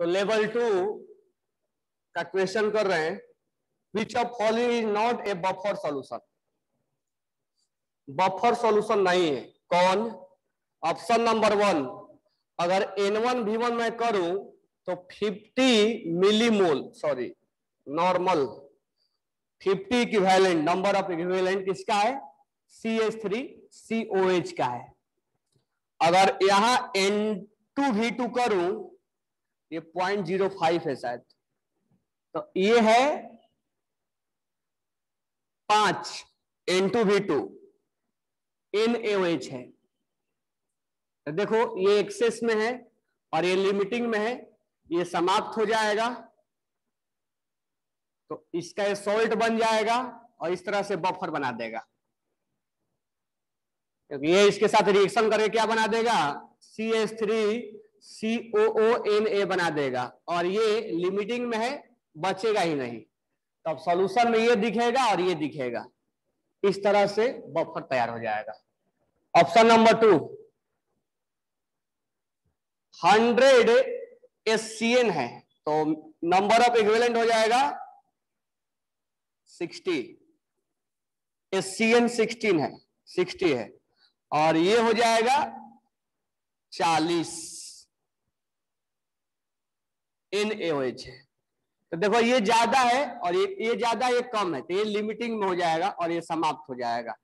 तो लेवल 2 का क्वेश्चन कर रहे हैं, which of following is not a buffer solution. Buffer solution नहीं है कौन? ऑप्शन नंबर 1, अगर N1V1 मैं करूं तो 50 millimole, sorry normal 50 equivalent, number of equivalent किसका है? CH3COH का है। अगर यहां N2V2 करूं, ये 0.05 है शायद, तो ये है 5 N2V2 NaOH है। तो देखो ये एक्सेस में है और ये लिमिटिंग में है, ये समाप्त हो जाएगा तो इसका ये सॉल्ट बन जाएगा और इस तरह से बफर बना देगा, क्योंकि ये इसके साथ रिएक्शन करके क्या बना देगा? CH3COONA बना देगा और ये लिमिटिंग में है, बचेगा ही नहीं। तो अब सॉल्यूशन में ये दिखेगा और ये दिखेगा, इस तरह से बफर तैयार हो जाएगा। ऑप्शन नंबर 2, 100 SCN है तो नंबर ऑफ इक्विवेलेंट हो जाएगा 60, SCN 16 है, 60 है, और ये हो जाएगा 40 NaOH है। तो देखो ये ज्यादा है और ये ज्यादा, ये कम है, तो ये लिमिटिंग में हो जाएगा और ये समाप्त हो जाएगा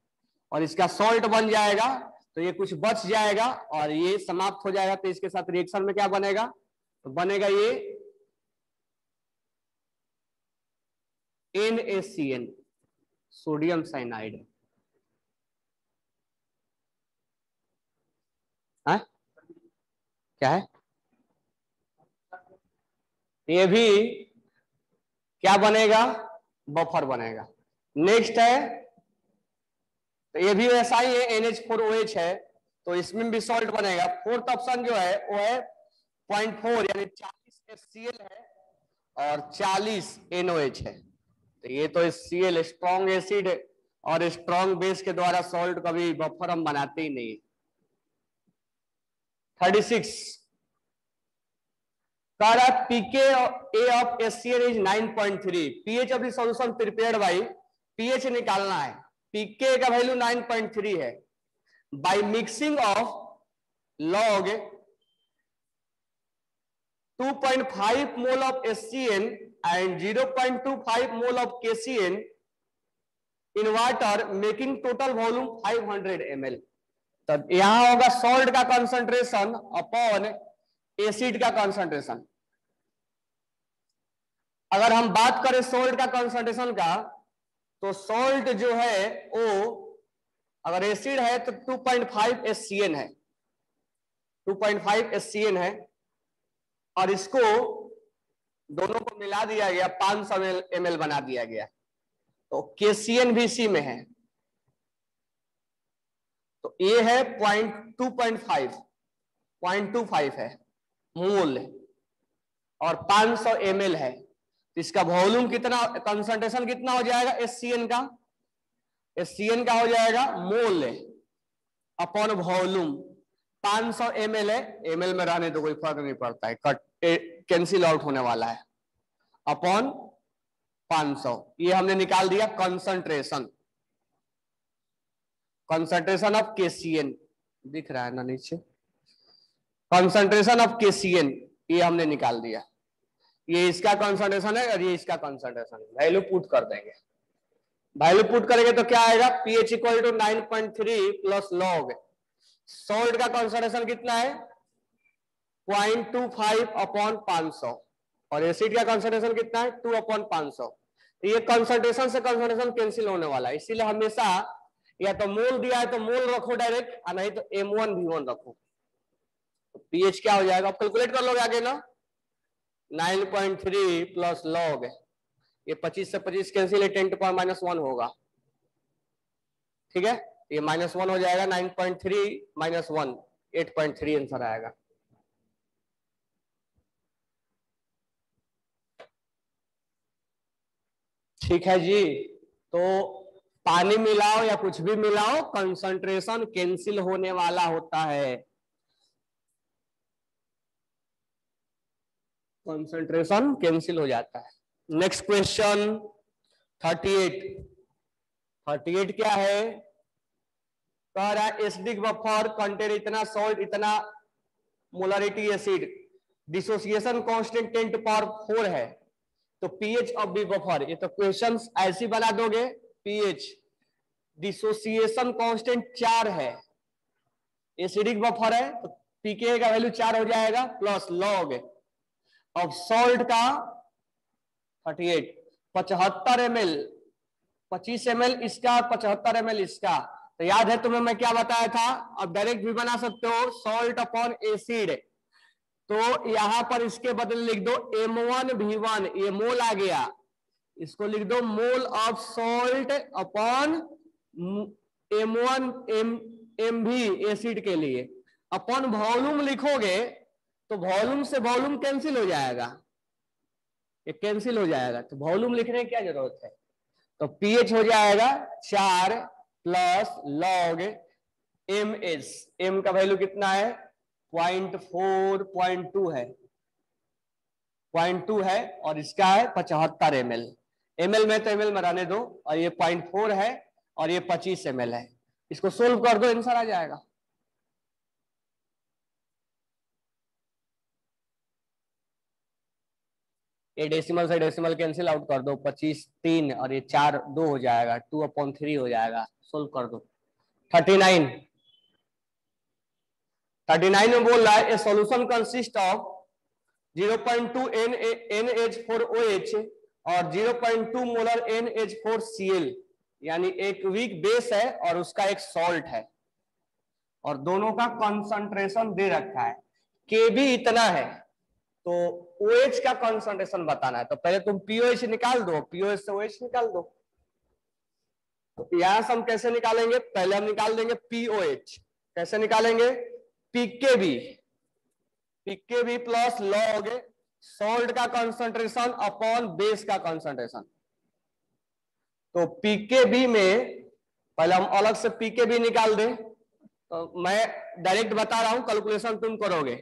और इसका सॉल्ट बन जाएगा, तो ये कुछ बच जाएगा और ये समाप्त हो जाएगा। तो इसके साथ रिएक्शन में क्या बनेगा? तो बनेगा ये NaCN, सोडियम साइनाइड। है क्या है? ये भी क्या बनेगा? बफर बनेगा। नेक्स्ट है, तो ये भी ऐसा ही है, NH4OH है तो इसमें भी सॉल्ट बनेगा। फोर्थ ऑप्शन जो है वो है 0.4 यानी 40 HCl है और 40 NOH है। तो ये तो HCl स्ट्रॉन्ग एसिड है और स्ट्रॉन्ग बेस के द्वारा सॉल्ट कभी बफर हम बनाते ही नहीं। 36 pKa of HCl is 9.3, pH of the solution prepared by, pH निकालना है, pK का वैल्यू 9.3 है। By mixing of log 2.5 mole of HCl and 0.25 mole of KCl in water making total volume 500 ml। तब यहां होगा सॉल्ट का concentration upon acid का concentration. अगर हम बात करें सॉल्ट का कंसंट्रेशन का, तो सॉल्ट जो है वो अगर एसिड है तो 2.5 HCl है, 2.5 HCl है और इसको दोनों को मिला दिया गया, 500 ml बना दिया गया, तो KCl भी इसी में है। तो ये है 0.25 है मोल और 500 ml है, तो इसका वॉल्यूम कितना, कंसंट्रेशन कितना हो जाएगा? HCl का हो जाएगा मोल अपॉन वॉल्यूम, 500 ml है, ml में रहने तो कोई फर्क नहीं पड़ता है, कट कैंसिल आउट होने वाला है, अपॉन 500। ये हमने निकाल दिया कंसंट्रेशन ऑफ KCl, दिख रहा है ना नीचे, कंसंट्रेशन ऑफ KCl ये हमने निकाल दिया। ये इसका कंसंट्रेशन है और ये इसका कंसंट्रेशन है। वैल्यू पुट कर देंगे, वैल्यू पुट करेंगे तो क्या आएगा? pH equal to 9.3 plus log salt का कंसंट्रेशन कितना है? 0.25 अपॉन 500 और एसिड का कंसंट्रेशन कितना है? 2 अपॉन 500। तो ये कंसंट्रेशन से कंसंट्रेशन कैंसिल होने वाला है, इसीलिए हमेशा या तो मोल दिया है तो मोल रखो डायरेक्ट, और नहीं तो M1V1 रखो। तो pH क्या हो जाएगा? आप कैलकुलेट कर लोगे आगे ना, 9.3 प्लस लॉग, ये 25 से 25 कैंसिल है, 10 to power -1 होगा, ठीक है, ये -1 हो जाएगा, 9.3 - 1 8.3 आंसर आएगा। ठीक है जी, तो पानी मिलाओ या कुछ भी मिलाओ, कंसंट्रेशन कैंसिल होने वाला होता है। कंसंट्रेशन कैंसिल हो जाता है। नेक्स्ट क्वेश्चन 38 क्या है, कह रहा है एसिडिक बफर कंटेन इतना सॉल्ट इतना मोलरिटी एसिड, डिसोसिएशन कांस्टेंट 10⁴ है, तो पीएच ऑफ द बफर, ये तो क्वेश्चंस ऐसी बना दोगे, पीएच डिसोसिएशन कांस्टेंट 4 है, एसिडिक बफर है तो पीके का वैल्यू 4 हो जाएगा, प्लस लॉग ऑफ सॉल्ट का 38 75 ml 25 ml इसका 75 ml इसका, तो याद है तुम्हें मैं क्या बताया था, अब डायरेक्ट भी बना सकते हो सॉल्ट अपॉन एसिड, तो यहां पर इसके बदले लिख दो M1V1, ये मोल आ गया, इसको लिख दो mole of salt upon M1 MV acid के लिए, अपॉन वॉल्यूम लिखोगे तो वॉल्यूम से वॉल्यूम कैंसिल हो जाएगा, ये कैंसिल हो जाएगा, तो वॉल्यूम लिखने की क्या जरूरत है, तो पीएच हो जाएगा 4 प्लस लॉग MS, M का वैल्यू कितना है 0.4 है 0.2 है, और इसका है 75 ml, ml में तो ml में रहने दो, और ये 0.4 है और ये 25 ml है, इसको सोल्व कर दो आंसर आ जाएगा। ये डेसिमल से डेसिमल कैंसिल आउट कर दो, 25 3 और ये 4 2 हो जाएगा, 2/3 हो जाएगा, सोल्व कर दो। 39 में बोल रहा है ए सॉल्यूशन कंसिस्ट ऑफ 0.2 NH4OH और 0.2 मोलर NH4Cl, यानी एक वीक बेस है और उसका एक सॉल्ट है, और दोनों का कंसंट्रेशन दे रखा है, Kb इतना है, तो OH का कंसंट्रेशन बताना है, तो पहले तुम POH निकाल दो, POH से OH निकाल दो, तो यहां से हम कैसे निकालेंगे, पहले हम निकाल देंगे POH, कैसे निकालेंगे, पीकेबी प्लस लॉग सॉल्ट का कंसंट्रेशन अपॉन बेस का कंसंट्रेशन, तो पीकेबी में पहले हम अलग से पीकेबी निकाल दें, तो मैं डायरेक्ट बता रहा हूं, कैलकुलेशन तुम करोगे,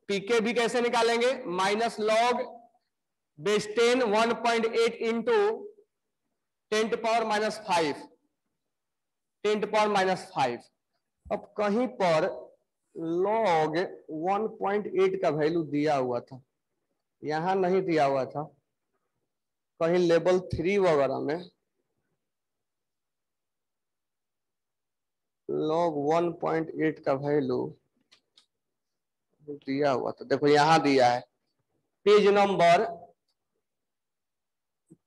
पीकेबी कैसे निकालेंगे, माइनस लॉग बेस 10 1.8 इंटू 10⁻⁵ अब कहीं पर लॉग 1.8 का वैल्यू दिया हुआ था, यहां नहीं दिया हुआ था, कहीं लेवल 3 वगैरह में लॉग 1.8 का वैल्यू दिया हुआ था, देखो यहां दिया है, पेज नंबर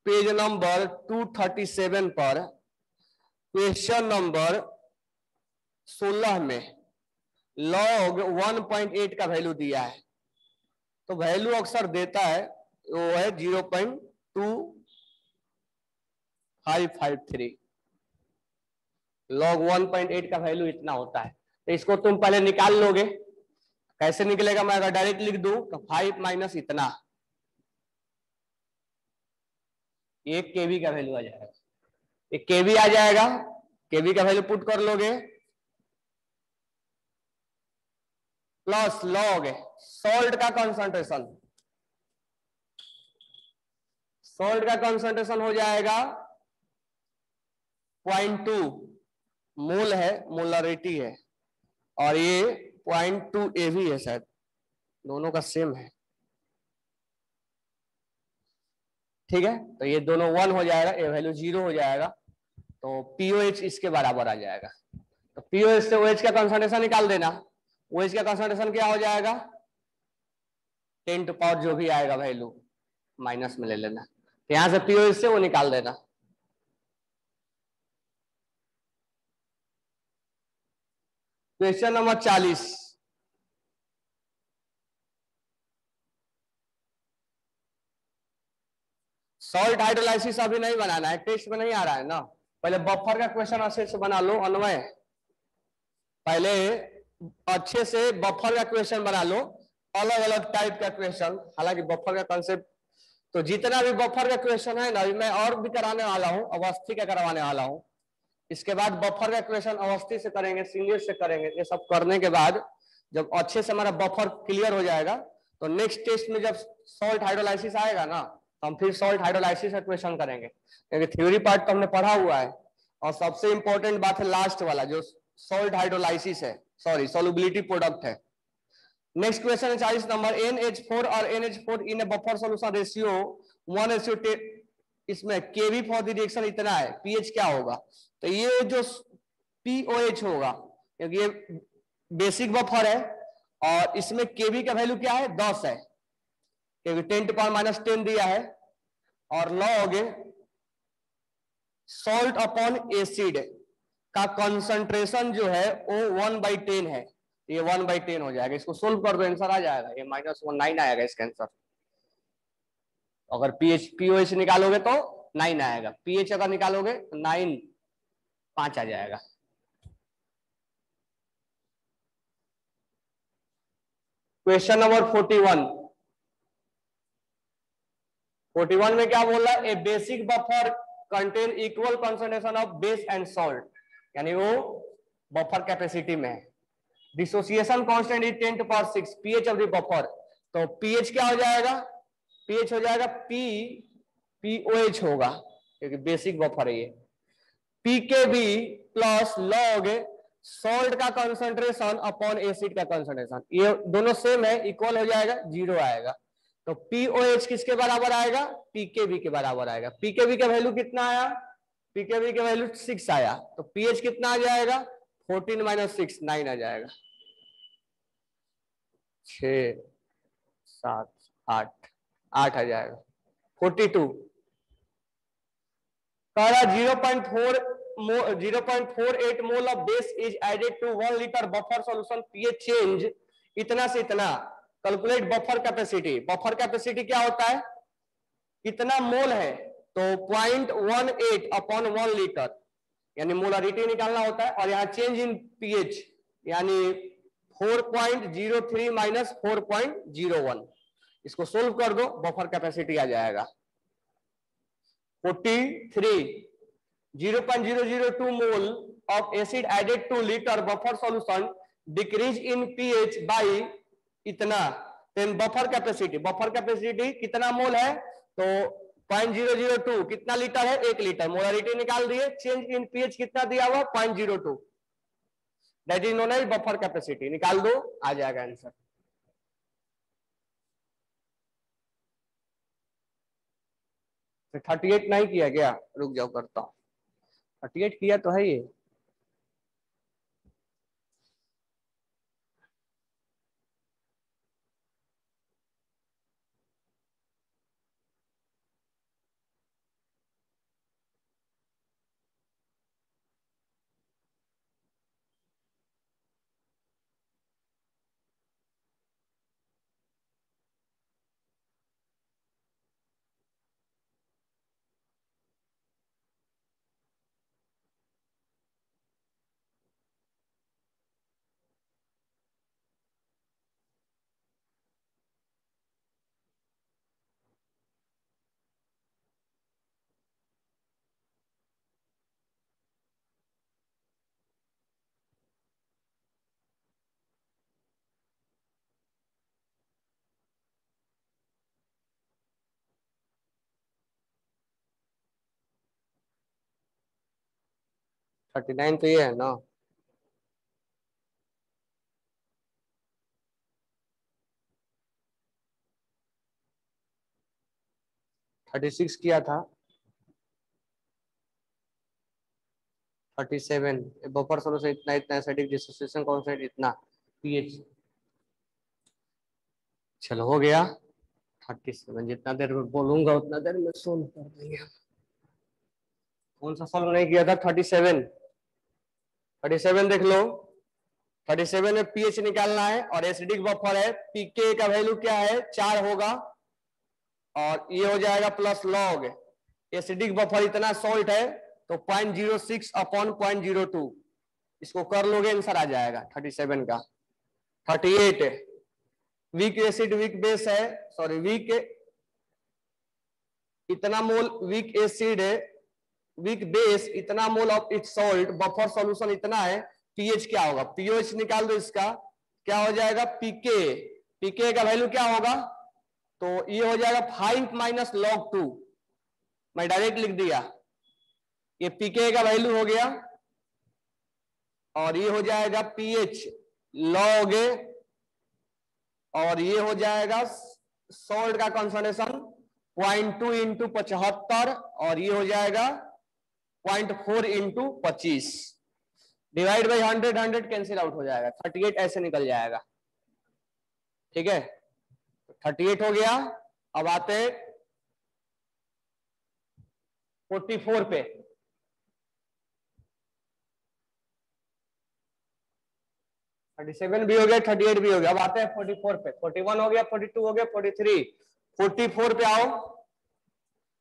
237 पर क्वेश्चन नंबर 16 में लॉग 1.8 का वैल्यू दिया है, तो वैल्यू अक्सर देता है वो है 0.2553, लॉग 1.8 का वैल्यू इतना होता है, तो इसको तुम पहले निकाल लोगे, कैसे निकलेगा, मैं अगर डायरेक्ट लिख दूं तो 5 माइनस इतना, ये केवी का वैल्यू आ जाएगा, एक केवी आ जाएगा, केवी का वैल्यू पुट कर लोगे, प्लस लॉग सॉल्ट का कंसंट्रेशन, सॉल्ट का कंसंट्रेशन हो जाएगा 0.2 मोल है, मोलरिटी है, और ये 0.2 AV है, शायद दोनों का सेम है, ठीक है, तो ये दोनों 1 हो जाएगा, ये वैल्यू 0 हो जाएगा, तो POH इसके बराबर आ जाएगा, तो POH से OH का कंसंट्रेशन निकाल देना, OH का कंसंट्रेशन क्या हो जाएगा 10⁻, जो भी आएगा वैल्यू माइनस में ले लेना, तो यहां से POH से वो निकाल देना। क्वेश्चन नंबर 40, सॉल्ट हाइड्रोलाइसिस अभी नहीं बनाना है, टेस्ट में नहीं आ रहा है ना, पहले बफर का क्वेश्चन अच्छे से बना लो, अन्वय पहले अच्छे से बफर का क्वेश्चन बना लो, अलग अलग टाइप का क्वेश्चन, हालांकि बफर का कॉन्सेप्ट तो जितना भी बफर का क्वेश्चन है ना, मैं और भी कराने वाला हूं, अवस्थी का करवाने वाला हूं, इसके बाद बफर का क्वेश्चन अवस्थी से करेंगे, सीनियर से करेंगे, ये सब करने के बाद जब अच्छे से हमारा बफर क्लियर हो जाएगा तो नेक्स्ट टेस्ट में जब सॉल्ट हाइड्रोलाइसिस आएगा ना, तो हम फिर सॉल्ट हाइड्रोलाइसिस का क्वेश्चन करेंगे, क्योंकि थ्योरी पार्ट तो हमने पढ़ा हुआ है। और सबसे इंपॉर्टेंट बात है लास्ट वाला, जो सॉल्ट हाइड्रोलाइसिस है, सॉरी सॉल्युबिलिटी प्रोडक्ट है। नेक्स्ट क्वेश्चन है 40 नंबर, NH4 और NH4 इन बफर सॉल्यूशन रेशियो 1:10, इसमें Kb फॉर द रिएक्शन इतना है, पीएच क्या होगा? तो ये जो POH होगा, क्योंकि ये बेसिक बफर है और इसमें Kb का वैल्यू क्या है, 10 है, क्योंकि 10⁻⁻10 दिया है। और लॉग सॉल्ट अपॉन एसिड का कंसंट्रेशन जो है वो 1/10 है, ये 1/10 हो जाएगा। इसको सोल्व कर दो, आंसर आ जाएगा, ये -9 आएगा इसका आंसर। अगर POH निकालोगे तो 9 आएगा, पीएच अगर निकालोगे तो 9 5 आ जाएगा। क्वेश्चन नंबर 41 में क्या बोल रहा है, a basic buffer contain equal concentration of base and salt, यानी वो बफर कैपेसिटी में है। Dissociation constant is 10⁶, pH of the buffer, तो पीएच क्या हो जाएगा, पीएच हो जाएगा POH होगा, क्योंकि बेसिक बफर है ये। PKB प्लस लॉग सॉल्ट का कंसंट्रेशन अपॉन एसिड का कंसंट्रेशन, ये दोनों सेम है, इक्वल हो जाएगा, 0 आएगा। तो POH किसके बराबर आएगा, PKB के बराबर आएगा। PKB का वैल्यू कितना आया, PKB का वैल्यू 6 आया, तो पीएच कितना आ जाएगा, 14 - 6 9 आ जाएगा। 6 7 8 8 आ जाएगा। 42 0.48 mole of base is added to 1 litre buffer solution, pH change इतना से इतना। Calculate buffer capacity, buffer capacity क्या होता है, कितना मोल है, तो 0.18 अपॉन 1 लीटर, यानी मोलारिटी निकालना होता है। और यहाँ चेंज इन पीएच यानी 4.03 माइनस 4.01, इसको सोल्व कर दो, बफर कैपेसिटी आ जाएगा 43। 0.002 मोल of acid added to liter buffer solution decrease in pH by इतना। then buffer capacity कितना मोल है, तो 0.002, कितना लीटर है, 1 लीटर, मोलारिटी निकाल दिए, चेंज इन पीएच कितना दिया हुआ, 0.02, that is known as buffer capacity, निकाल दो, आ जाएगा आंसर। तो 38 नहीं किया क्या, रुक जाओ करता हूं, 38 किया तो है ये। थर्टी 39 तो ये है ना, थर्टी 36 किया था, 37 बफर सॉल्यूशन इतना इतना, एसिडिक डिसोसिएशन कांस्टेंट इतना, पीएच, चलो हो गया 37। जितना देर में बोलूंगा उतना देर में सोल्व कर देंगे। कौन सा सॉल्व नहीं किया था, 37 देख लो। 37 में पीएच निकालना है और एसिडिक बफर है, पीके का वैल्यू क्या है, 4 होगा, और ये हो जाएगा प्लस लॉग एसिडिक बफर इतना सॉल्ट है, तो 0.06 अपॉन 0.02, इसको कर लोगे आंसर आ जाएगा 37 का। 38 वीक एसिड वीक बेस है, सॉरी वीक इतना मोल, वीक एसिड है वीक बेस इतना mole of its salt, buffer solution इतना है, पीएच क्या होगा, पीओएच निकाल दो, इसका क्या हो जाएगा, पीके पीके का वैल्यू क्या होगा, तो ये हो जाएगा 5 माइनस log 2, मैं डायरेक्ट लिख दिया, ये पीके का वैल्यू हो गया, और ये हो जाएगा पीएच log A, और ये हो जाएगा सॉल्ट का कॉन्सेंट्रेशन 0.2 इंटू 75, और ये हो जाएगा 0.4 into 25, divide by 100, 100 cancel out हो जाएगा, 38 ऐसे निकल जाएगा। ठीक है, 38 हो गया। अब आते 44 पे, भी हो गया, 38 भी हो गया। अब आते हैं 44 पे, 41 हो गया, 42 हो गया, 43, 44 पे आओ।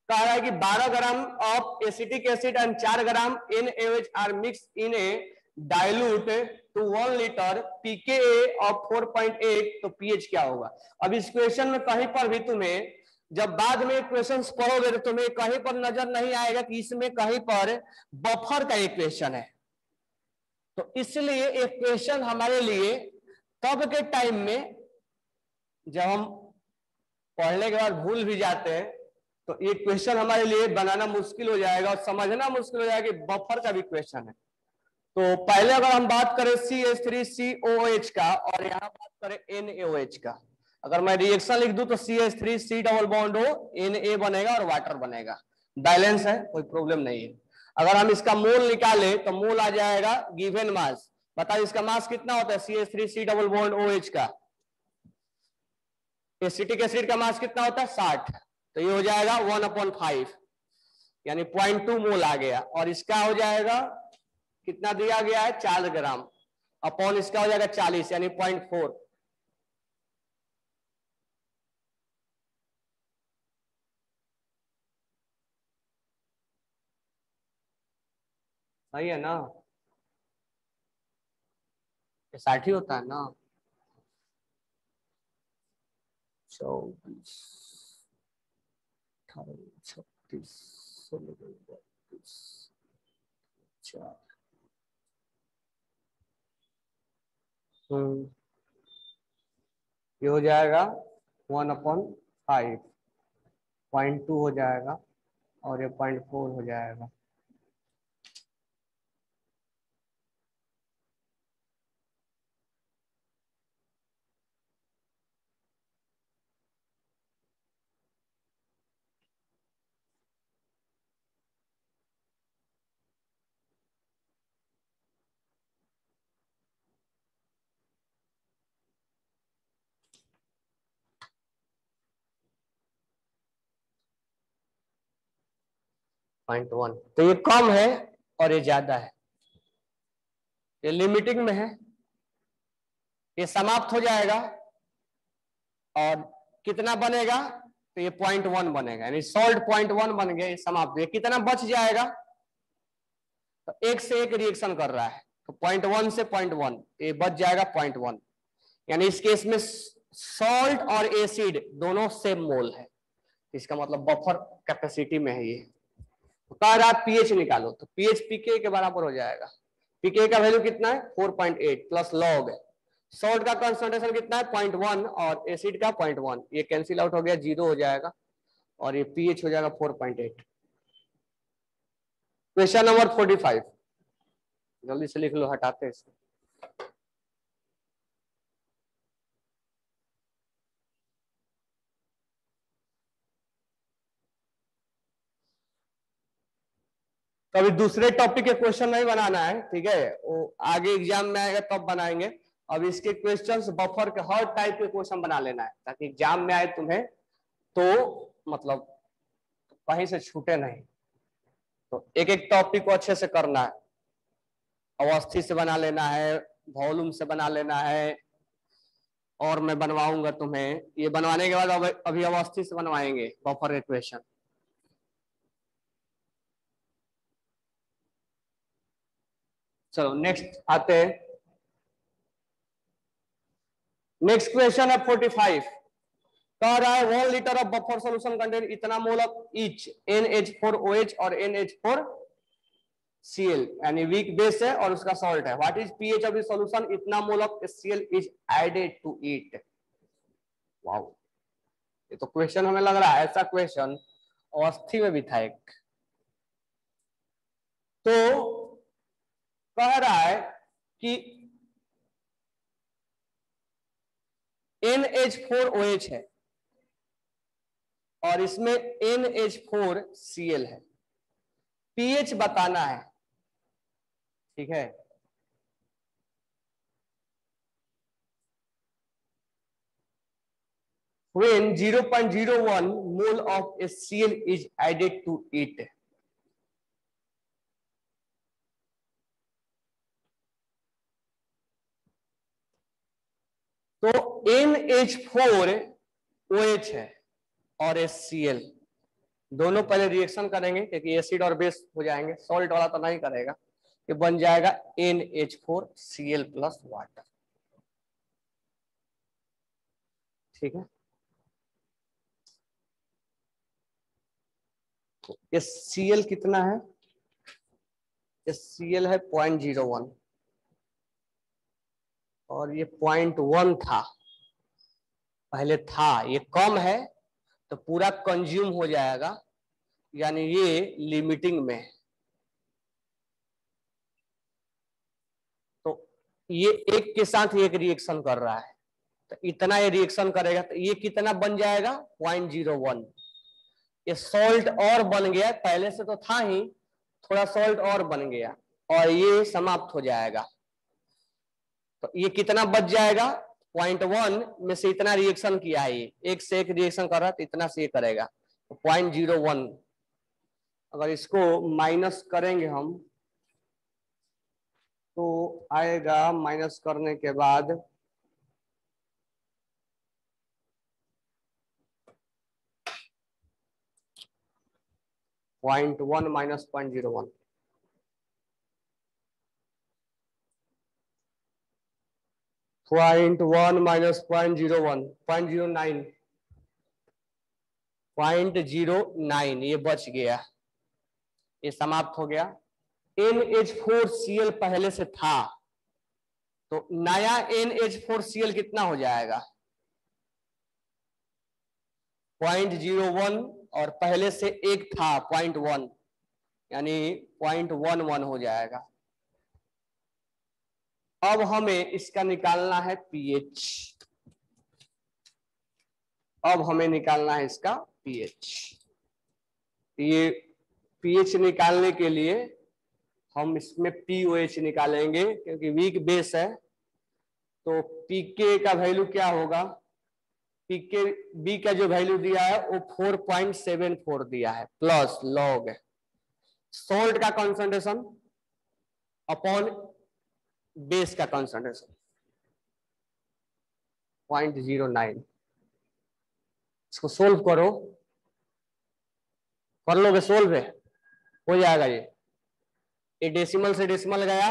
कह रहा है कि 12 gram of acetic acid and 4 gram NaOH are mix in a dilute to 1 litre pKa of 4.8, तो पीएच क्या होगा। अब इस क्वेश्चन में कहीं पर भी तुम्हें जब बाद में क्वेश्चंस पढ़ोगे तो तुम्हें कहीं पर नजर नहीं आएगा कि इसमें कहीं पर बफर का इक्वेशन है। तो इसलिए एक क्वेश्चन हमारे लिए तब के टाइम में जब हम पढ़ने के बाद भूल भी जाते हैं तो ये क्वेश्चन हमारे लिए बनाना मुश्किल हो जाएगा और समझना मुश्किल हो जाएगा कि बफर का भी क्वेश्चन है। तो पहले अगर हम बात करें CH3COOH का और यहाँ बात करें NaOH का, अगर मैं रिएक्शन लिख दूं तो CH3C डबल बॉन्ड हो Na बनेगा और वाटर बनेगा, बैलेंस है, कोई प्रॉब्लम नहीं है। अगर हम इसका मोल निकाले तो मोल आ जाएगा गिवन मास। बताओ इसका मास कितना होता है CH3C डबल बॉन्ड OH का, एसिटिक एसिड का मास कितना होता है 60, तो ये हो जाएगा 1/5 यानी 0.2 मोल आ गया। और इसका हो जाएगा कितना दिया गया है 4 ग्राम, अपॉन इसका हो जाएगा 40 यानी 0.4। सही है ना, 60 होता है ना। 24, 18, 36, 16, 32, 4, ये हो जाएगा 1/5, 0.2 हो जाएगा और ये 0.4 हो जाएगा। .1, तो ये कम है और ये ज्यादा है, ये लिमिटिंग में है, ये समाप्त हो जाएगा और कितना बनेगा, तो ये 0.1 बनेगा, यानी सॉल्ट 0.1 बन गया, ये समाप्त। ये कितना बच जाएगा, तो एक से एक रिएक्शन कर रहा है तो 0.1 से 0.1 ये बच जाएगा 0.1, यानी इस केस में सॉल्ट और एसिड दोनों सेम मोल है, इसका मतलब बफर कैपेसिटी में है ये। तो कह रहा है पीएच निकालो, तो पीएच पीके के बराबर हो जाएगा। पीके का वैल्यू कितना है 4.8 प्लस लॉग, सॉल्ट का कंसंट्रेशन कितना है 0.1 और एसिड का 0.1, ये कैंसिल आउट हो गया, 0 हो जाएगा और ये पीएच हो जाएगा 4.8। क्वेश्चन नंबर 45, जल्दी से लिख लो, हटाते हैं इसको। तो अभी दूसरे टॉपिक के क्वेश्चन नहीं बनाना है, ठीक है, वो आगे एग्जाम में आएगा तब बनाएंगे। अब इसके क्वेश्चंस बफर के हर टाइप के क्वेश्चन बना लेना है ताकि एग्जाम में आए तुम्हें तो मतलब कहीं से छूटे नहीं। तो एक एक टॉपिक को अच्छे से करना है, अवस्थित से बना लेना है, वॉल्यूम से बना लेना है, और मैं बनवाऊंगा तुम्हें, ये बनवाने के बाद अभी अवस्थित से बनवाएंगे बफर के क्वेश्चन। चलो नेक्स्ट आते हैं, नेक्स्ट क्वेश्चन है 45। कह रहा है 1 litre of buffer solution contain इतना मोल ऑफ ईच NH4OH और NH4Cl, यानी वीक बेस है और उसका सॉल्ट है। What is pH of the solution, इतना mole of HCl is added to it. Wow, ये तो क्वेश्चन हमें लग रहा है ऐसा क्वेश्चन अवस्थी में भी था एक। तो कह रहा है कि NH4OH है और इसमें NH4Cl है, pH बताना है, ठीक है। When 0.01 mole of HCl is added to it, तो NH4OH है और HCl दोनों पहले रिएक्शन करेंगे क्योंकि एसिड और बेस हो जाएंगे, सॉल्ट वाला तो नहीं करेगा, ये बन जाएगा NH4Cl प्लस वाटर, ठीक है। तो HCl कितना है, HCl है 0.01 और ये 0.1 था पहले था, ये कम है तो पूरा कंज्यूम हो जाएगा, यानी ये लिमिटिंग में है। तो ये एक के साथ एक रिएक्शन कर रहा है, तो इतना ये रिएक्शन करेगा तो ये कितना बन जाएगा 0.01, ये सॉल्ट और बन गया, पहले से तो था ही, थोड़ा सॉल्ट और बन गया और ये समाप्त हो जाएगा। तो ये कितना बच जाएगा 0.1 में से इतना रिएक्शन किया है, ये एक से एक रिएक्शन कर रहा है तो इतना से ये करेगा, तो 0.01 अगर इसको माइनस करेंगे हम तो आएगा, माइनस करने के बाद 0.1 माइनस 0.01, 0.1 माइनस 0.01, 0.09, 0.09 ये बच गया, ये समाप्त हो गया। NH4Cl पहले से था तो नया NH4Cl कितना हो जाएगा 0.01 और पहले से एक था 0.1, यानी 0.11 हो जाएगा। अब हमें इसका निकालना है pH, अब हमें निकालना है इसका pH। ये pH निकालने के लिए हम इसमें POH निकालेंगे क्योंकि वीक बेस है, तो pK का वैल्यू क्या होगा, pK B का जो वैल्यू दिया है वो 4.74 दिया है प्लस लॉग सॉल्ट का कंसंट्रेशन अपॉन बेस का कंसंट्रेशन 0.09। इसको सोल्व करो, कर लोगे सोल्व है, हो जाएगा ये डेसिमल से डेसिमल गया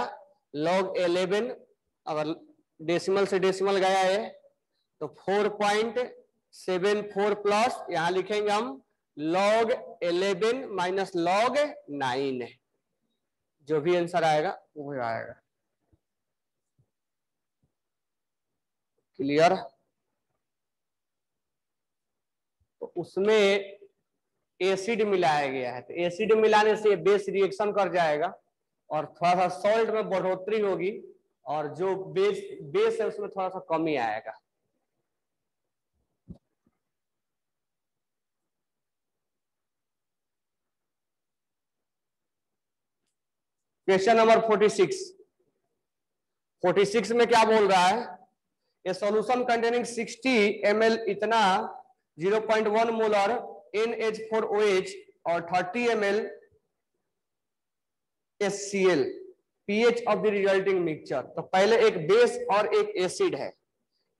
log 11, अगर डेसिमल से डेसिमल गया है तो 4.74 प्लस यहां लिखेंगे हम log 11 माइनस log 9, जो भी आंसर आएगा वो आएगा। क्लियर? तो उसमें एसिड मिलाया गया है, तो एसिड मिलाने से बेस रिएक्शन कर जाएगा और थोड़ा सा सॉल्ट में बढ़ोतरी होगी और जो बेस है उसमें थोड़ा सा कमी आएगा। क्वेश्चन नंबर 46 में क्या बोल रहा है, ए सॉल्यूशन कंटेनिंग 60 ml इतना 0.1 मोलर NH4OH और 30 ml HCl pH of the resulting mixture. तो पहले एक बेस और एक एसिड है,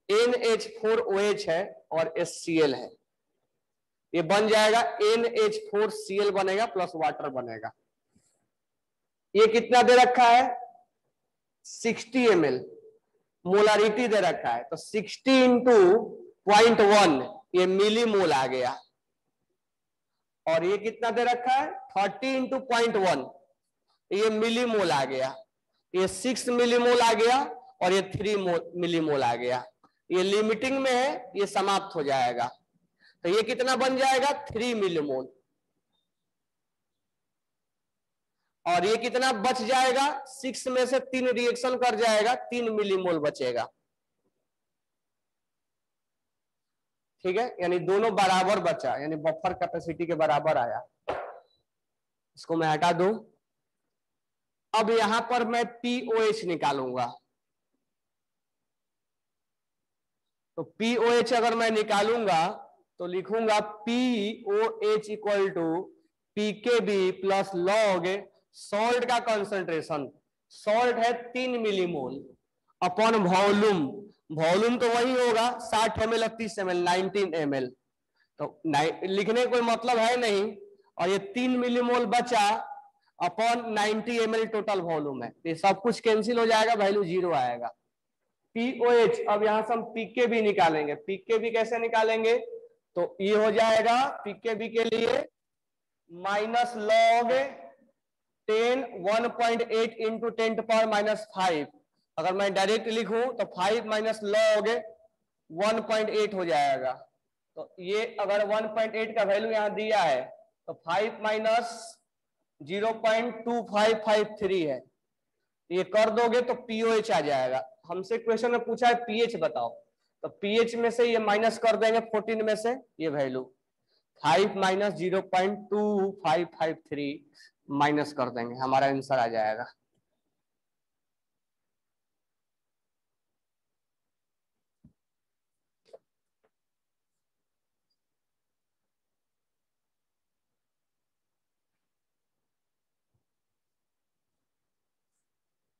NH4OH है और HCl है, ये बन जाएगा NH4Cl बनेगा प्लस वाटर बनेगा। ये कितना दे रखा है 60 ml, मोलारिटी दे रखा है, तो 60 इंटू 0.1 ये मिली मोल आ गया, और ये कितना दे रखा है 30 इंटू 0.1 ये मिली मोल आ गया, ये 6 मिली मोल आ गया और ये 3 मिली मोल आ गया। ये लिमिटिंग में है, ये समाप्त हो जाएगा। तो ये कितना बन जाएगा 3 मिलीमोल, और ये कितना बच जाएगा 6 में से 3 रिएक्शन कर जाएगा, 3 मिलीमोल बचेगा। ठीक है, यानी दोनों बराबर बचा, यानी बफर कैपेसिटी के बराबर आया। इसको मैं हटा दूं। अब यहां पर मैं पीओएच निकालूंगा। तो पीओएच अगर मैं निकालूंगा तो लिखूंगा pOH equal to pKb plus log salt का कंसंट्रेशन, सॉल्ट है 3 मिलीमोल अपॉन वॉल्यूम, वॉल्यूम तो वही होगा 60 ml 30 ml 19 ml, तो लिखने कोई मतलब है नहीं, और ये 3 मिलीमोल बचा अपॉन 90 ml टोटल वॉल्यूम है, ये सब कुछ कैंसिल हो जाएगा, वैल्यू 0 आएगा। पीओएच, अब यहां से हम पीकेबी निकालेंगे। पीकेबी कैसे निकालेंगे, तो ये हो जाएगा पीकेबी के लिए माइनस लॉग 10 1.8 इंटू 10⁻⁵। अगर मैं डायरेक्ट लिखूं तो 5 माइनस लॉग 1.8 हो जाएगा। तो ये अगर 1.8 का वैल्यू यहां दिया है तो 5 माइनस 0.2553 है, ये कर दोगे तो पीओएच आ जाएगा। हमसे क्वेश्चन में पूछा है पीएच बताओ, तो पीएच में से ये माइनस कर देंगे 14 में से, ये वैल्यू 5 माइनस 0.2553 माइनस कर देंगे, हमारा आंसर आ जाएगा।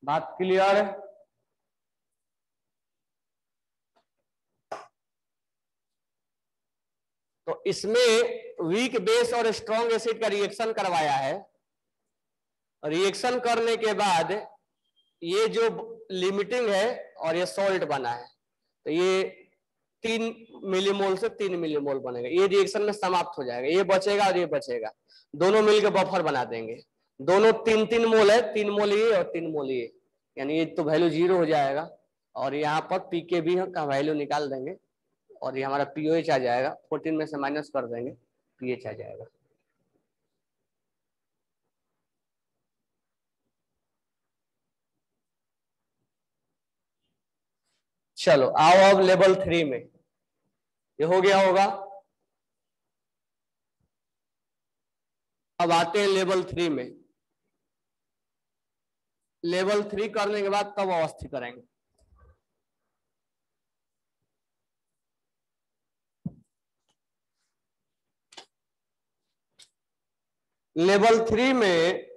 बात क्लियर है? तो इसमें वीक बेस और स्ट्रॉन्ग एसिड का रिएक्शन करवाया है। रिएक्शन करने के बाद ये जो लिमिटिंग है और ये सॉल्ट बना है, तो ये 3 मिलीमोल से 3 मिलीमोल बनेगा, ये रिएक्शन में समाप्त हो जाएगा, ये बचेगा और ये बचेगा, दोनों मिलकर बफर बना देंगे। दोनों 3-3 मोल है, 3 मोल ये और 3 मोल ये, यानी ये तो वैल्यू 0 हो जाएगा, और यहाँ पर पीकेबी का वैल्यू निकाल देंगे और ये हमारा पीओएच आ जाएगा, 14 में से माइनस कर देंगे, पीएच आ जाएगा। चलो आओ अब लेवल 3 में, ये हो गया होगा। अब आते हैं लेवल 3 में। लेवल 3 करने के बाद तब अवस्थित करेंगे। लेवल 3 में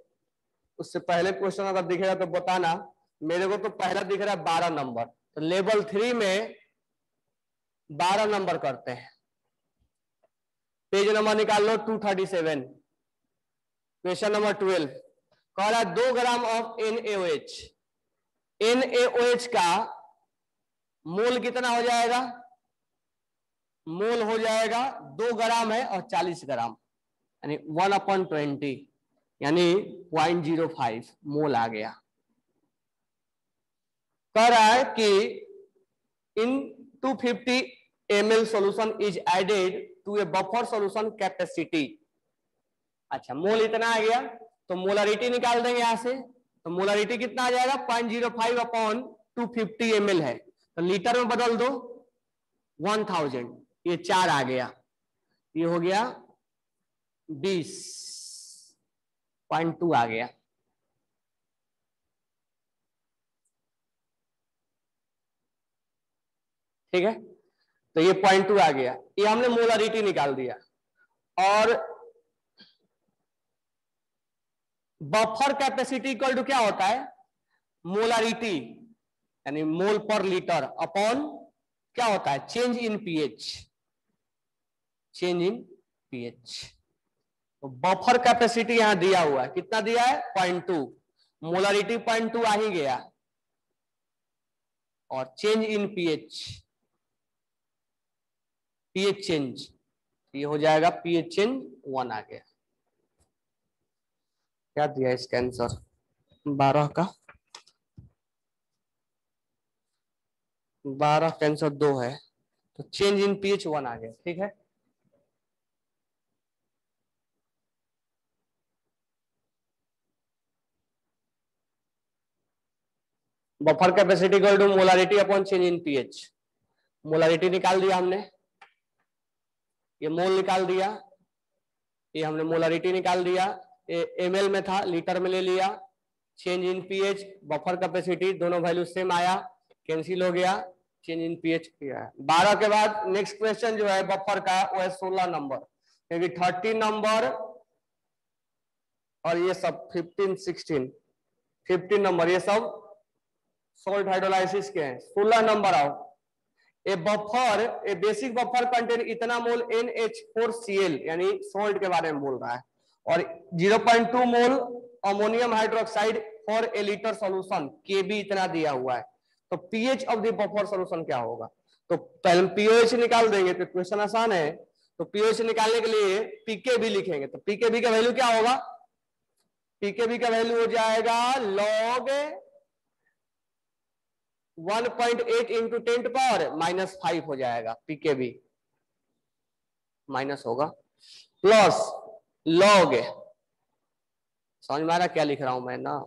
उससे पहले क्वेश्चन अगर दिखेगा तो बताना, मेरे को तो पहला दिख रहा है 12 नंबर, तो लेवल 3 में 12 नंबर करते हैं। पेज नंबर निकाल लो 237, क्वेश्चन नंबर 12 कह रहा है 2 ग्राम ऑफ NaOH। NaOH का मोल कितना हो जाएगा, मोल हो जाएगा 2 ग्राम है और 40 ग्राम, यानी 1/20, यानी 0.05 मोल आ गया। कह रहा है कि इन 250 ml solution is added to a buffer solution capacity। अच्छा, मोल इतना आ गया, तो मोलारिटी निकाल देंगे यहां से, तो मोलारिटी कितना आ जाएगा 0.05/250 ml है, तो लीटर में बदल दो 1000, ये 4 आ गया, ये हो गया 20.2 आ गया। ठीक है, तो ये 0.2 आ गया, ये हमने मोलारिटी निकाल दिया। और बफर कैपेसिटी इक्वल टू क्या होता है, मोलारिटी यानी मोल पर लीटर अपॉन क्या होता है, change in pH, change in pH. तो बफर कैपेसिटी यहां दिया हुआ है, कितना दिया है 0.2, मोलारिटी 0.2 आ ही गया, और change in pH, pH change, ये हो जाएगा पीएच चेंज 1 आ गया। क्या दिया इसका आंसर 12 का, 12 कैंसर 2 है, तो चेंज इन पीएच 1 आ गया। ठीक है, buffer capacity equal to molarity upon change in pH. Molarity निकाल दिया हमने, ये मोल निकाल दिया, ये हमने मोलारिटी निकाल दिया, ये एमएल में था लीटर में ले लिया, change in pH buffer capacity दोनों वैल्यू सेम आया, कैंसिल हो गया, चेंज इन पीएच किया है। 12 के बाद नेक्स्ट क्वेश्चन जो है बफर का वो है 16 नंबर, क्योंकि 30 नंबर और ये सब 15 16 15 नंबर ये सब सॉल्ट हाइड्रोलाइसिस के हैं। 16 नंबर आओ, ए बफर, ए बेसिक बफर कंटेन इतना मोल NH4Cl यानी सॉल्ट के बारे में बोल रहा है, और 0.2 mole ammonium hydroxide for a litre solution, Kb इतना दिया हुआ है। तो pH of the buffer solution क्या होगा? तो पहले पीओएच निकाल देंगे, तो क्वेश्चन आसान है। तो पीओएच निकालने के लिए पीकेबी लिखेंगे, तो पीकेबी का वैल्यू क्या होगा? पीकेबी का वैल्यू हो जाएगा लॉग 1.8 इंटू 10 पावर -5 हो जाएगा, पीकेबी माइनस होगा प्लस लॉग, समझ में आ रहा क्या लिख रहा हूं मैं ना,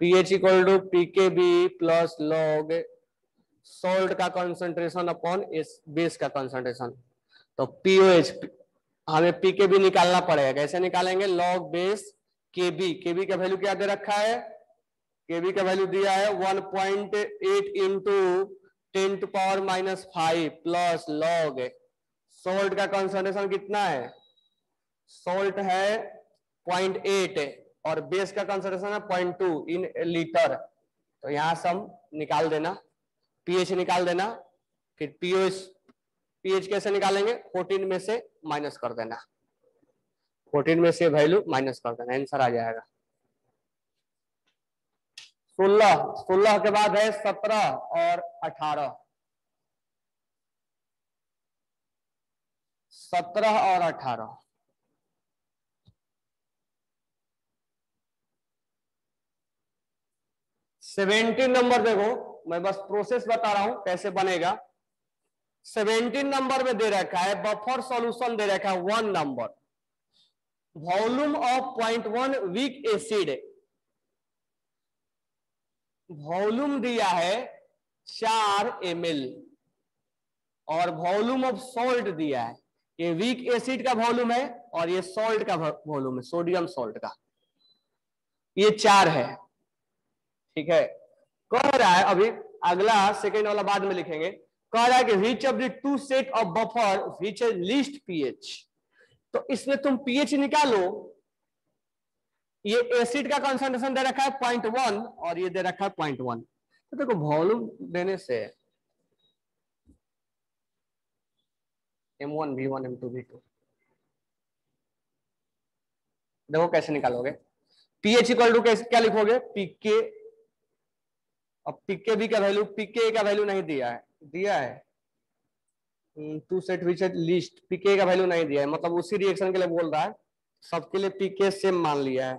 pH equal to pKb plus log salt का कंसंट्रेशन अपॉन इस बेस का कंसंट्रेशन। तो पीओएच हमें पीकेबी निकालना पड़ेगा, कैसे निकालेंगे? लॉग बेस केबी, केबी का वैल्यू क्या दे रखा है? केबी का वैल्यू दिया है 1.8 into 10 power -5 plus log salt का कंसंट्रेशन कितना है? सॉल्ट है 0.8 और बेस का कंसंट्रेशन है 0.2 इन लीटर। तो यहां से हम निकाल देना, पीएच निकाल देना, फिर पीएच कैसे निकालेंगे? 14 में से माइनस कर देना, 14 में से वैल्यू माइनस कर देना, आंसर आ जाएगा 16। 16 के बाद है 17 और 18, 17 और 18। 17 नंबर देखो, मैं बस प्रोसेस बता रहा हूं कैसे बनेगा। 17 नंबर में दे रखा है बफर सॉल्यूशन, दे रखा है 1 number, volume of 0.1 weak acid, volume दिया है 4 ml और वॉल्यूम ऑफ सॉल्ट दिया है, ये वीक एसिड का वॉल्यूम है और ये सॉल्ट का वॉल्यूम है, सोडियम सॉल्ट का, ये 4 है। ठीक है, कह रहा है अभी अगला सेकेंड वाला बाद में लिखेंगे, कह रहा है कि which of the two set of buffer which है लीस्ट पीएच। तो इसमें तुम पीएच निकालो, ये एसिड का कंसंट्रेशन दे रखा है 0.1 और ये दे रखा है 0.1, तो देखो वॉल्यूम देने से M1 V1 M2 V2 देखो कैसे निकालोगे। पीएच इक्वल टू क्या लिखोगे? पीके, अब पीके भी का वैल्यू, पीके का वैल्यू नहीं दिया है, दिया है टू सेट विच लिस्ट, पीके का वैल्यू नहीं दिया है, मतलब उसी रिएक्शन के लिए बोल रहा है, सबके लिए पीके सेम मान लिया है,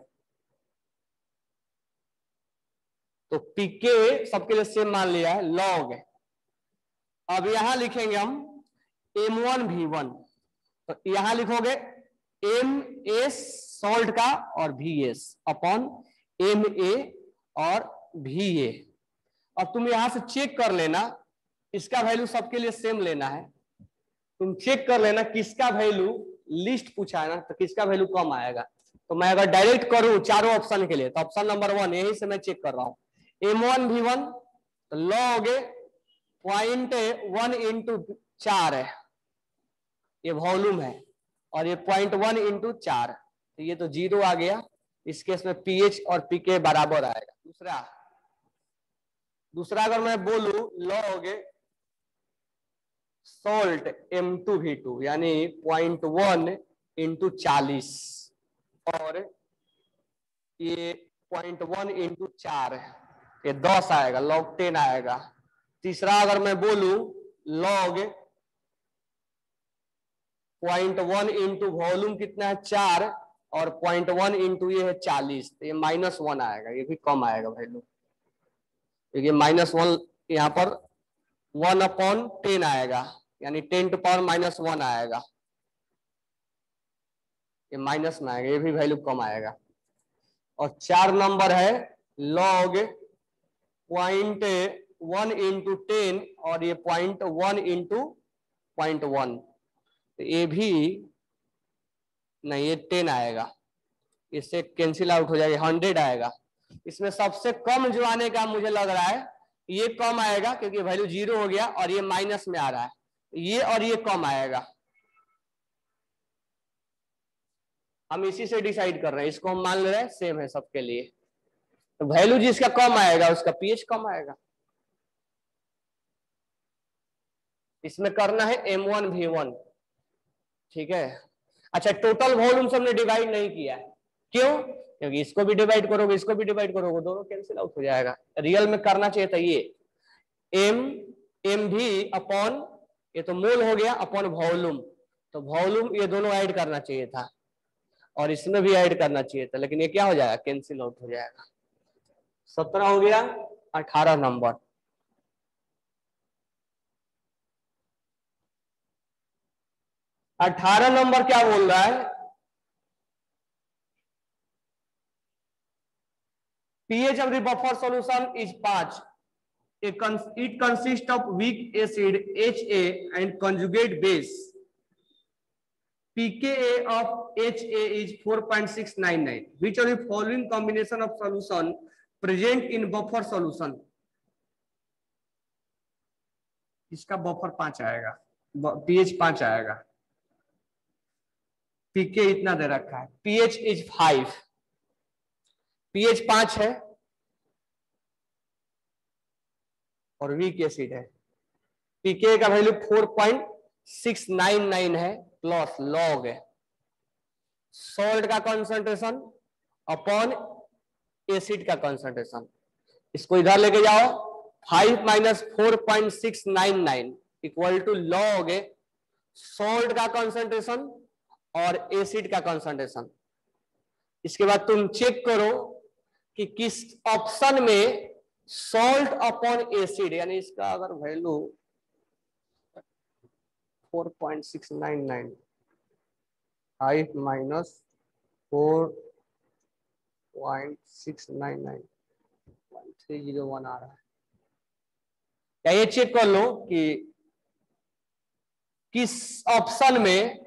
तो पीके सबके लिए सेम मान लिया है लॉग। अब यहां लिखेंगे हम M1 V1, तो यहां लिखोगे MS सॉल्ट का और VS अपॉन MA और VA। अब तुम यहां से चेक कर लेना, इसका वैल्यू सबके लिए सेम लेना है, तुम चेक कर लेना किसका वैल्यू लिस्ट पूछा है ना, तो किसका वैल्यू कम आएगा। तो मैं अगर डायरेक्ट करूं चारों ऑप्शन के लिए, तो ऑप्शन नंबर 1 यही से मैं चेक कर रहा हूं, M1 V1 तो लॉग 0.1 इंटू 4 है, ये वॉल्यूम है, और ये 0.1 इंटू 4, तो ये तो 0 आ गया, इस केस में पीएच और पीके बराबर आएगा। दूसरा अगर मैं बोलूं लॉग सॉल्ट M2 V2 यानी 0.1 इंटू 40 और ये 0.1 इंटू 4, ये 10 आएगा, लॉग 10 आएगा। तीसरा अगर मैं बोलूं लॉग 0.1 इंटू वॉल्यूम कितना है 4 और 0.1 इंटू ये है 40, तो ये -1 आएगा, ये भी कम आएगा वैल्यू, क्योंकि -1 यहाँ पर 1/10 आएगा, यानी 10⁻⁻1 आएगा, ये माइनस में आएगा, ये भी वैल्यू कम आएगा। और 4 नंबर है log 0.1 इंटू 10 और ये 0.1 इंटू 0.1, तो ये भी नहीं, ये 10 आएगा, इससे कैंसिल आउट हो जाएगा, 100 आएगा। इसमें सबसे कम जो आने का मुझे लग रहा है ये कम आएगा, क्योंकि वैल्यू 0 हो गया और ये माइनस में आ रहा है, ये और ये कम आएगा। हम इसी से डिसाइड कर रहे हैं, इसको हम मान ले रहे हैं सेम है सबके लिए, तो वैल्यू जिसका कम आएगा उसका पीएच कम आएगा। इसमें करना है M1 V1, ठीक है। अच्छा, टोटल वॉल्यूम हमने डिवाइड नहीं किया है, क्यों? क्योंकि इसको भी डिवाइड करोगे, इसको भी डिवाइड करोगे, दोनों कैंसिल आउट हो जाएगा। रियल में करना चाहिए था ये एम भी अपॉन, ये तो मोल हो गया, अपॉन वॉल्यूम, तो वॉल्यूम ये दोनों ऐड करना चाहिए था और इसमें भी ऐड करना चाहिए था, लेकिन ये क्या हो जाएगा, कैंसिल आउट हो जाएगा। 17 हो गया। 18 नंबर, क्या बोल रहा है, pH of the buffer solution is 5. It consists of weak acid HA and conjugate base. pKa of HA is 4.699. Which of the following combination of solution present in buffer solution? इसका buffer 5 आएगा, pH 5 आएगा, pK इतना दे रखा है, pH is 5, pH 5 है और weak acid है, pK का वैल्यू 4.699 है, प्लस लॉग है सॉल्ट का कंसंट्रेशन अपॉन एसिड का कंसंट्रेशन। इसको इधर लेके जाओ, 5 minus 4.699 equal to log salt का कंसंट्रेशन और एसिड का कंसंट्रेशन। इसके बाद तुम चेक करो कि किस ऑप्शन में सॉल्ट अपॉन एसिड, यानी इसका अगर वैल्यू 4.699 5 माइनस 4.699 1301 आ रहा है, क्या ये चेक कर लो कि किस ऑप्शन में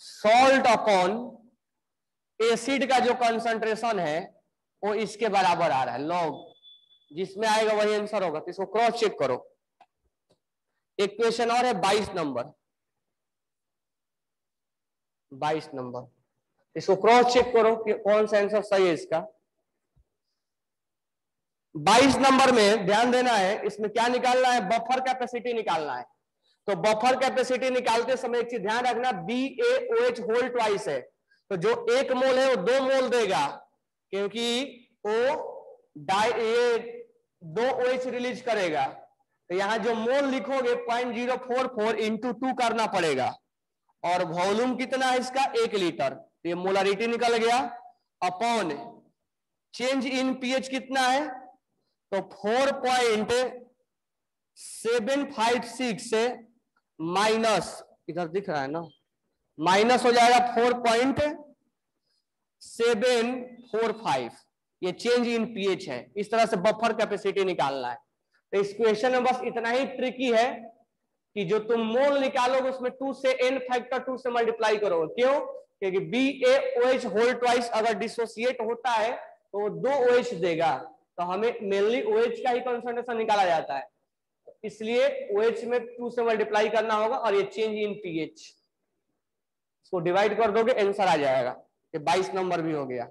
सॉल्ट अपॉन एसिड का जो कंसंट्रेशन है वो इसके बराबर आ रहा है, लॉग जिसमें आएगा वही आंसर होगा। तो इसको क्रॉस चेक करो। एक क्वेश्चन और है 22 नंबर, 22 नंबर, इसको क्रॉस चेक करो कि कौन सा आंसर सही है इसका। 22 नंबर में ध्यान देना है, इसमें क्या निकालना है, बफर कैपेसिटी निकालना है। तो बफर कैपेसिटी निकालते समय एक चीज ध्यान रखना, BaOH होल ट्वाइस है, तो जो 1 मोल है वो 2 मोल देगा, क्योंकि वो ये 2 OH रिलीज करेगा। तो यहां जो मोल लिखोगे 0.044 इंटू 2 करना पड़ेगा, और वॉल्यूम कितना है इसका, 1 लीटर, तो ये मोलारिटी निकल गया, अपॉन चेंज इन पीएच कितना है, तो 4.756 से माइनस, इधर दिख रहा है ना, माइनस हो जाएगा 4.745, ये चेंज इन पीएच है। इस तरह से बफर कैपेसिटी निकालना है। तो इस क्वेश्चन में बस इतना ही ट्रिकी है कि जो तुम मोल निकालोगे उसमें 2 से n फैक्टर 2 से मल्टीप्लाई करोगे, क्यों? क्योंकि BaOH होल ट्वाइस अगर डिसोसिएट होता है तो 2 OH देगा, तो हमें मेनली OH का ही कंसंट्रेशन निकाला जाता है, इसलिए OH में 2 से मल्टीप्लाई करना होगा, और ये चेंज इन पीएच, इसको डिवाइड कर दोगे आंसर आ जाएगा। ये 22 नंबर भी हो गया,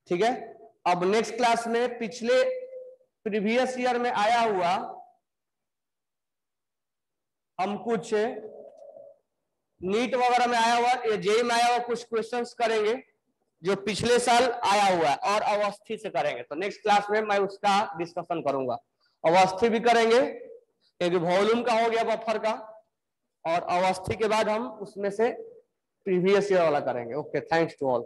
ठीक है। अब नेक्स्ट क्लास में पिछले प्रीवियस ईयर में आया हुआ हम कुछ नीट वगैरह में आया हुआ, ये जेई में आया हुआ कुछ क्वेश्चंस करेंगे जो पिछले साल आया हुआ है, और अवस्थी से करेंगे। तो नेक्स्ट क्लास में मैं उसका डिस्कशन करूंगा, अवस्थी भी करेंगे, क्योंकि वॉल्यूम का हो गया बफर का, और अवस्थी के बाद हम उसमें से प्रीवियस ईयर वाला करेंगे। Okay, thanks to all.